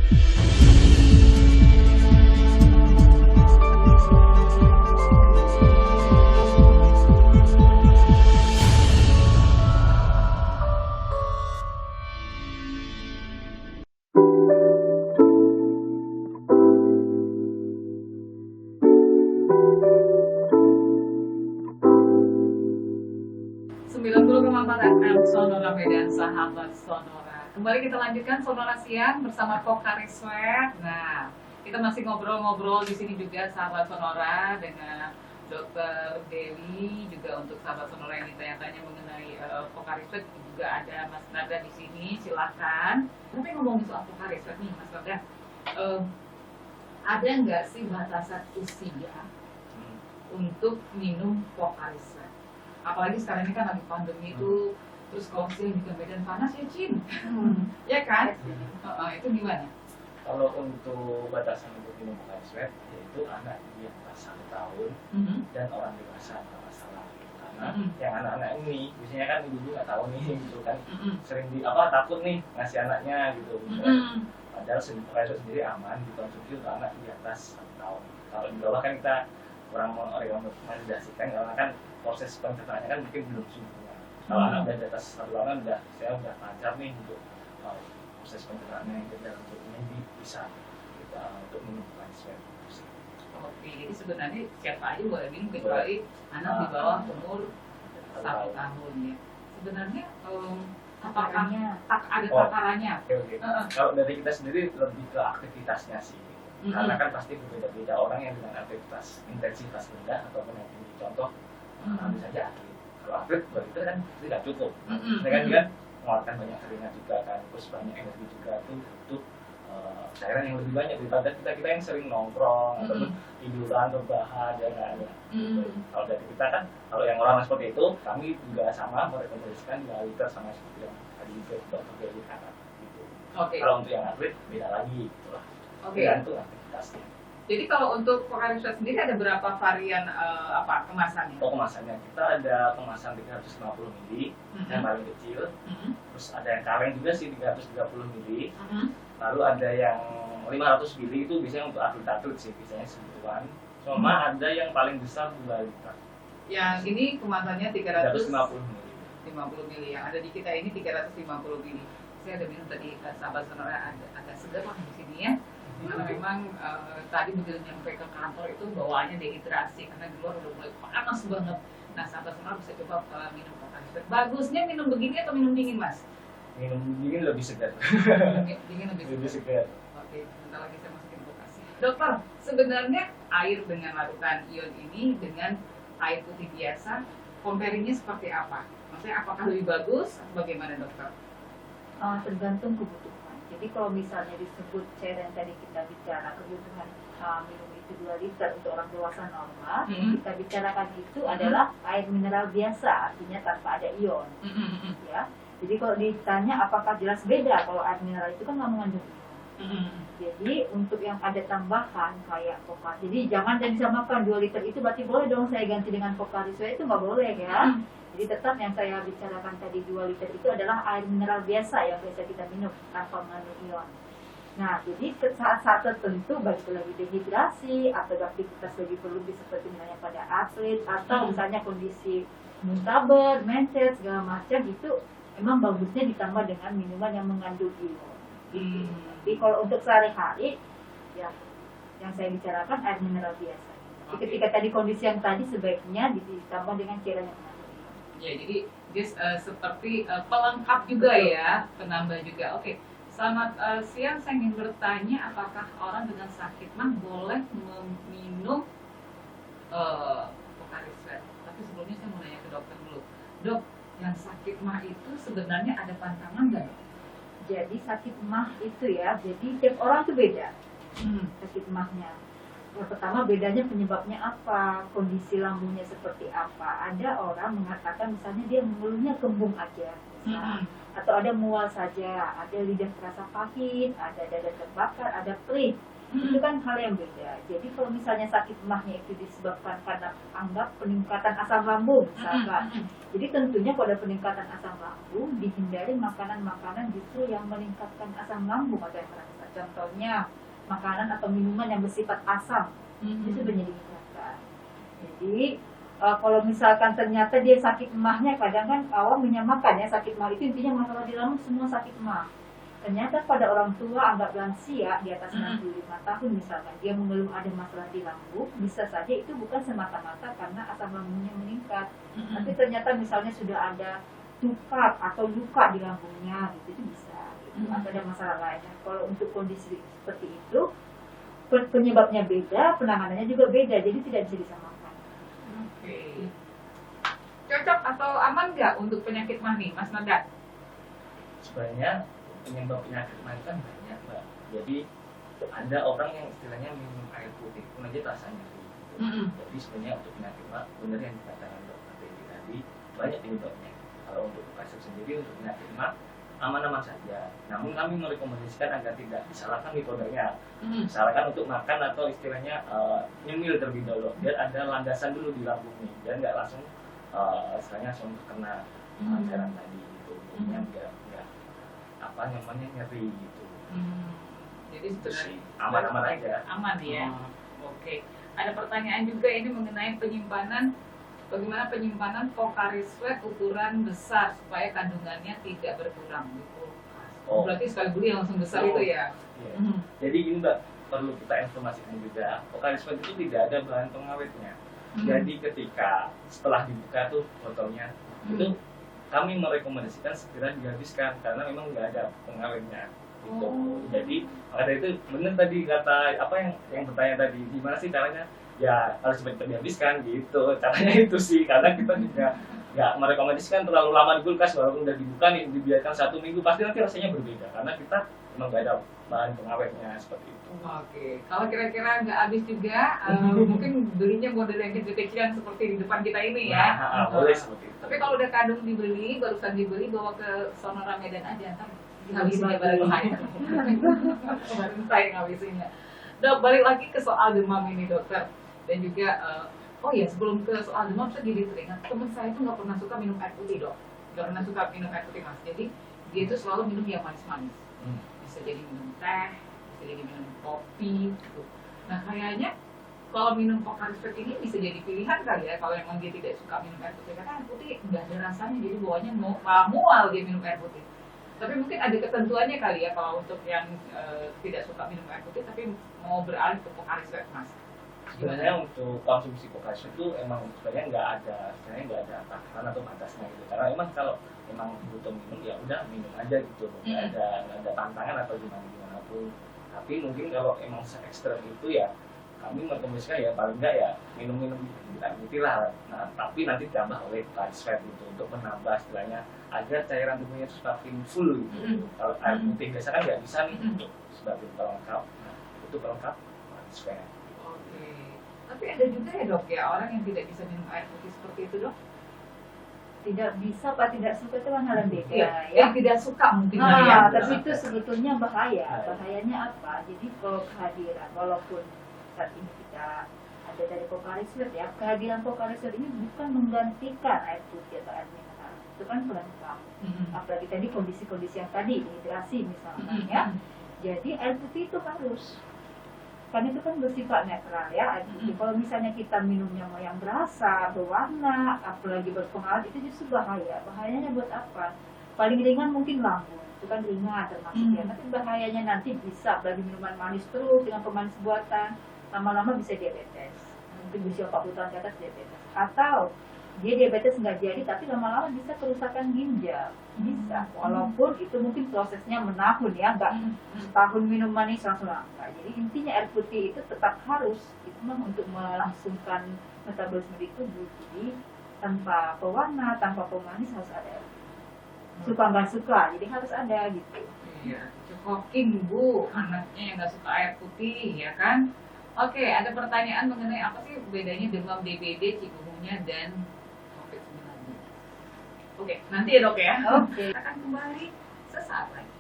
FM Sonora Medan, sahabat Sonora. Kembali kita lanjutkan Sonora Siang bersama Pokariswet. Nah, kita masih ngobrol-ngobrol di sini juga sahabat Sonora dengan Dr. Dewi, juga untuk sahabat Sonora yang ditanya-tanya mengenai Pokariswet, juga ada Mas Nada di sini. Silahkan. Tapi ngomong soal Pokariswet nih, Mas Nada, ada nggak sih batasan usia untuk minum Pokariswet? Apalagi sekarang ini kan lagi pandemi itu, terus kalau siang juga Medan panas ya Cin, ya kan? Itu gimana? Kalau untuk batasan untuk minum Pokariswet, yaitu anak di atas 1 tahun dan orang dewasa nggak masalah. Karena yang anak-anak ini biasanya kan ibu nggak tahu nih gitu kan, sering takut nih ngasih anaknya gitu. Padahal Pokariswet sendiri aman dikonsumsi untuk anak di atas 1 tahun. Kalau di bawah kan kita kurang merekomendasikan karena kan proses pencernaannya kan mungkin belum sempurna. Kalau anak udah di atas 1 tahun saya udah lancar nih untuk proses pencernaannya, dan untuk ini bisa kita untuk minum Pokariswet. Oke, jadi sebenarnya siapa aja boleh minum kecuali anak di bawah umur 1 tahun ya. Sebenarnya apakah ada takarannya? Oke. Kalau dari kita sendiri lebih ke aktivitasnya sih. Karena kan pasti berbeda-beda orang yang dengan aktivitas intensitas rendah ataupun yang tinggi. Contoh, ambil saja atlet. Kalau atlet itu kan tidak cukup. Mereka juga mengeluarkan banyak keringat juga kan, terus banyak energi juga tuh untuk cairan yang lebih banyak daripada kita yang sering nongkrong ataupun tiduran berbahan ya kan. Kalau dari kita kan, kalau yang orang seperti itu, kami juga sama merekomendasikan 2 liter sama seperti yang tadi dokter Dewi kata gitu. Kalau untuk yang atlet beda lagi gitulah. Tergantung aktivitasnya. Jadi kalau untuk Pokariswet sendiri ada berapa varian kemasannya? Kemasannya kita ada kemasan 350 ml yang paling kecil. Terus ada yang kaleng juga sih 330 ml. Lalu ada yang 500 ml itu biasanya untuk atlet-atlet sih, biasanya segituan. Cuma ada yang paling besar 2 liter. Yang ini kemasannya 350 ml. 50 ml. Yang ada di kita ini 350 ml. Saya ada minum tadi, sahabat Sonora agak segar lah di sini ya. Karena memang tadi begitu nyampe ke kantor itu bawaannya dehidrasi karena di luar udah mulai panas banget. Nah, sahabat Sonora bisa coba minum Pokariswet. Bagusnya minum begini atau minum dingin, Mas? Minum dingin lebih segar. Dingin lebih segar. Oke, bentar lagi saya masukin kulkas. Dokter, sebenarnya air dengan larutan ion ini dengan air putih biasa, comparingnya seperti apa? Maksudnya apakah lebih bagus atau bagaimana, dokter? Tergantung kebutuhan. Jadi kalau misalnya disebut cairan tadi kita bicara kebutuhan minum itu 2 liter untuk orang dewasa normal, kita bicarakan itu adalah air mineral biasa, artinya tanpa ada ion. Ya. Jadi kalau ditanya apakah jelas beda, kalau air mineral itu kan nggak mengandung ion. Jadi untuk yang ada tambahan kayak Pokariswet, jadi jangan disamakan 2 liter itu berarti boleh dong saya ganti dengan Pokariswet, itu nggak boleh ya. Jadi tetap yang saya bicarakan tadi 2 liter itu adalah air mineral biasa yang biasa kita minum tanpa mengandung ion. Nah, jadi saat-saat tertentu baik itu lagi dehidrasi atau aktivitas lebih berlebih seperti misalnya pada atlet atau misalnya kondisi muntaber, mencet segala macam, itu memang bagusnya ditambah dengan minuman yang mengandung ion. Gitu. Tapi kalau untuk sehari-hari ya yang saya bicarakan air mineral biasa. Jadi ketika tadi kondisi yang tadi sebaiknya ditambah dengan cairan yang ya, jadi dia seperti pelengkap juga ya, penambah juga. Oke, selamat siang. Saya ingin bertanya, apakah orang dengan sakit mah boleh meminum Pokariswet? Tapi sebelumnya saya mau nanya ke dokter dulu. Dok, yang sakit mah itu sebenarnya ada pantangan nggak? Jadi sakit mah itu ya, jadi tiap orang itu beda sakit mahnya. Yang pertama bedanya penyebabnya apa, kondisi lambungnya seperti apa. Ada orang mengatakan misalnya dia mengeluhnya kembung aja, atau ada mual saja, ada lidah terasa pahit, ada dada terbakar, ada perih. Itu kan hal yang beda. Jadi kalau misalnya sakit mahnya itu disebabkan karena anggap peningkatan asam lambung misalkan. Jadi tentunya kalau ada peningkatan asam lambung, dihindari makanan-makanan justru yang meningkatkan asam lambung atau yang merasa. Contohnya misalnya makanan atau minuman yang bersifat asam, itu sebenarnya dihindarkan. Jadi kalau misalkan ternyata dia sakit emahnya, kadang kan awam menyamakan ya, sakit emah itu intinya masalah di lambung, semua sakit emah. Ternyata pada orang tua anggap lansia di atas 65 tahun misalkan, dia mengeluh ada masalah di lambung, bisa saja itu bukan semata-mata karena asam lambungnya meningkat. Tapi ternyata misalnya sudah ada tukar atau luka di lambungnya, gitu, itu bisa. Gitu. Atau ada masalah lain. Nah, kalau untuk kondisi seperti itu, penyebabnya beda, penanganannya juga beda, jadi tidak bisa disamakan. Oke. Cocok atau aman nggak untuk penyakit mah nih, Mas Nanda? Sebenarnya penyebab penyakit mah kan banyak, Mbak. Jadi ada orang yang istilahnya minum air putih pun aja rasanya nyeri. Jadi sebenarnya untuk penyakit mah benar yang dikatakan dokter Dewi tadi, banyak penyebabnya. Kalau untuk kasus sendiri untuk penyakit mah aman-aman saja. Namun kami merekomendasikan agar tidak disalahkan metodenya. Disalahkan untuk makan atau istilahnya nyemil terlebih dahulu, biar ada landasan dulu di lambung nih, biar nggak langsung istilahnya langsung terkena cairan tadi gitu. Jadinya nggak apa namanya nyeri gitu. Jadi sebenarnya aman-aman aja. Aman ya. Oke. Ada pertanyaan juga ini mengenai penyimpanan. Bagaimana penyimpanan Pocari Sweat ukuran besar supaya kandungannya tidak berkurang gitu. Oh. Berarti sekali beli langsung besar itu ya. Iya. Jadi gini Mbak, perlu kita informasikan juga, Pocari Sweat itu tidak ada bahan pengawetnya. Jadi ketika setelah dibuka tuh botolnya, itu kami merekomendasikan segera dihabiskan karena memang nggak ada pengawetnya. Gitu. Jadi ada itu benar tadi kata apa yang bertanya tadi, gimana sih caranya? Ya harus cepat dihabiskan gitu. Caranya itu sih, karena kita juga nggak merekomendasikan terlalu lama di kulkas, walaupun udah dibuka nih dibiarkan 1 minggu pasti nanti rasanya berbeda karena kita memang nggak ada bahan pengawetnya seperti itu. Oke, kalau kira-kira nggak habis juga, mungkin belinya model yang kecil-kecilan seperti di depan kita ini ya. Nah, boleh seperti itu. Tapi kalau udah kadung dibeli, barusan dibeli, bawa ke Sonora Medan aja, ntar ngabisinnya bareng saya. Bareng saya ngabisinnya. Dok, balik lagi ke soal demam ini dokter. Dan juga, oh ya sebelum ke soal demam, saya jadi teringat, teman saya itu nggak pernah suka minum air putih dok. Nggak pernah suka minum air putih mas. Jadi dia itu selalu minum yang manis-manis. Bisa jadi minum teh, bisa jadi minum kopi gitu. Nah kayaknya kalau minum Pocari Sweat ini bisa jadi pilihan kali ya kalau emang dia tidak suka minum air putih, karena air putih nggak ada rasanya, jadi bawahnya mual dia minum air putih. Tapi mungkin ada ketentuannya kali ya kalau untuk yang tidak suka minum air putih tapi mau beralih ke Pocari Sweat mas. Sebenarnya untuk konsumsi Pocari Sweat itu emang sebenarnya nggak ada takaran atau batasnya gitu. Karena emang kalau emang butuh minum ya udah minum aja gitu, nggak ada tantangan atau gimana pun. Tapi mungkin kalau emang se-ekstrem itu ya kami merekomendasikan ya paling nggak ya minum air putih lah. Nah tapi nanti ditambah oleh Pocari Sweat gitu untuk menambah istilahnya agar cairan tubuhnya semakin full gitu. Kalau air putih biasa kan nggak bisa nih untuk sebagai pelengkap. Nah itu pelengkap Pocari Sweat. Tapi ada juga ya dok ya orang yang tidak bisa minum air putih seperti itu dok? Tidak bisa apa tidak suka itu kan hal yang beda ya. ya. Tidak suka mungkin ya. Tapi itu sebetulnya bahaya. Bahayanya apa? Jadi kalau kehadiran, walaupun saat ini kita ada dari Pocari Sweat ya, kehadiran Pocari Sweat ini bukan menggantikan air putih atau air mineral. Itu kan pelengkap. Apalagi tadi kondisi-kondisi yang tadi, dehidrasi misalnya ya. Jadi air putih itu harus, kan itu kan bersifat netral ya air putih. Kalau misalnya kita minumnya mau yang berasa, berwarna, apalagi berpengawet, itu justru bahaya. Bahayanya buat apa? Paling ringan mungkin lambung, itu kan ringan termasuk ya. Tapi bahayanya nanti bisa bagi minuman manis terus dengan pemanis buatan, lama-lama bisa diabetes. Mungkin usia 40 tahun ke atas diabetes. Atau dia diabetes nggak jadi, tapi lama-lama bisa kerusakan ginjal. Bisa, walaupun itu mungkin prosesnya menahun ya, nggak setahun minum manis langsung langka. Jadi intinya air putih itu tetap harus, itu memang untuk melangsungkan metabolisme di tubuh. Jadi tanpa pewarna, tanpa pemanis harus ada air putih. Suka nggak suka, jadi harus ada gitu. Iya, cekokin bu, anaknya yang nggak suka air putih ya kan? Oke, ada pertanyaan mengenai apa sih bedanya demam DBD, cikungunya dan COVID-19. Oke, nanti ya dok ya. Oke. Akan kembali sesaat lagi.